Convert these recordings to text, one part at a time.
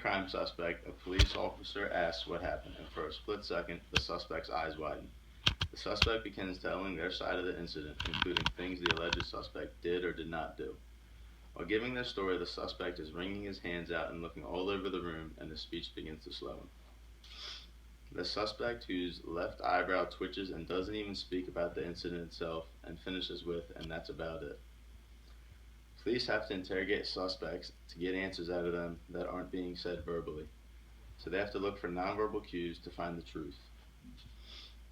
crime suspect, a police officer asks what happened, and for a split second, the suspect's eyes widen. The suspect begins telling their side of the incident, including things the alleged suspect did or did not do. While giving their story, the suspect is wringing his hands out and looking all over the room, and his speech begins to slow him. The suspect, whose left eyebrow twitches and doesn't even speak about the incident itself, and finishes with, "and that's about it." Police have to interrogate suspects to get answers out of them that aren't being said verbally, so they have to look for nonverbal cues to find the truth.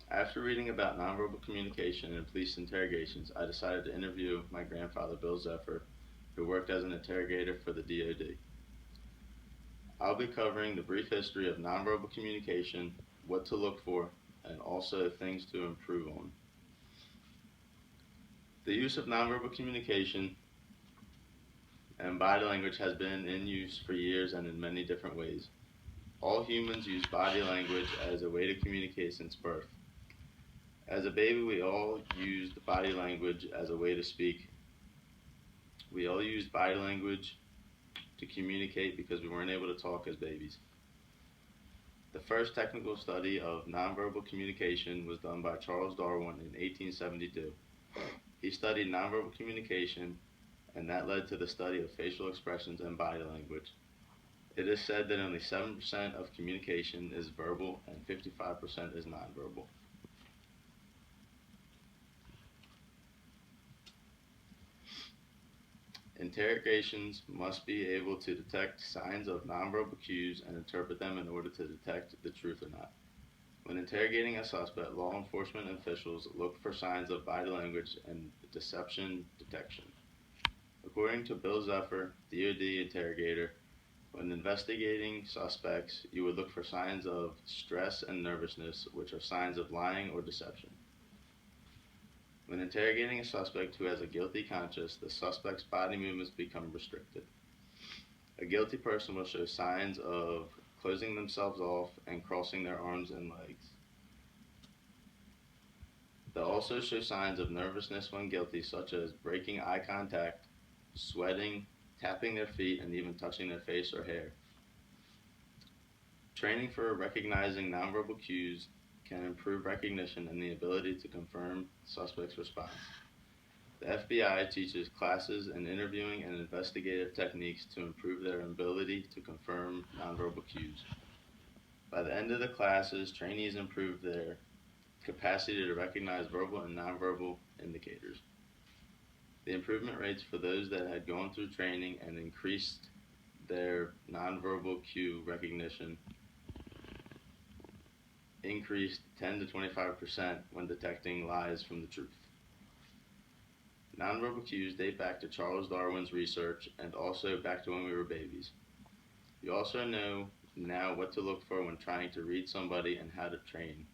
After reading about nonverbal communication in police interrogations, I decided to interview my grandfather, Bill Zephyr, who worked as an interrogator for the DoD. I'll be covering the brief history of nonverbal communication, what to look for, and also things to improve on. The use of nonverbal communication and body language has been in use for years and in many different ways. All humans use body language as a way to communicate since birth. As a baby, we all used body language as a way to speak. We all used body language to communicate because we weren't able to talk as babies. The first technical study of nonverbal communication was done by Charles Darwin in 1872. He studied nonverbal communication, and that led to the study of facial expressions and body language. It is said that only 7% of communication is verbal and 55% is nonverbal. Interrogations must be able to detect signs of nonverbal cues and interpret them in order to detect the truth or not. When interrogating a suspect, law enforcement officials look for signs of body language and deception detection. According to Bill Zephyr, DoD interrogator, when investigating suspects, you would look for signs of stress and nervousness, which are signs of lying or deception. When interrogating a suspect who has a guilty conscience, the suspect's body movements become restricted. A guilty person will show signs of closing themselves off and crossing their arms and legs. They'll also show signs of nervousness when guilty, such as breaking eye contact, sweating, tapping their feet, and even touching their face or hair. Training for recognizing nonverbal cues can improve recognition and the ability to confirm suspects' response. The FBI teaches classes in interviewing and investigative techniques to improve their ability to confirm nonverbal cues. By the end of the classes, trainees improve their capacity to recognize verbal and nonverbal indicators. The improvement rates for those that had gone through training and increased their nonverbal cue recognition increased 10 to 25% when detecting lies from the truth. Nonverbal cues date back to Charles Darwin's research and also back to when we were babies. You also know now what to look for when trying to read somebody and how to train.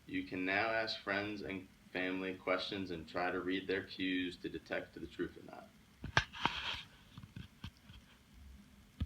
You can now ask friends and family questions and try to read their cues to detect the truth or not.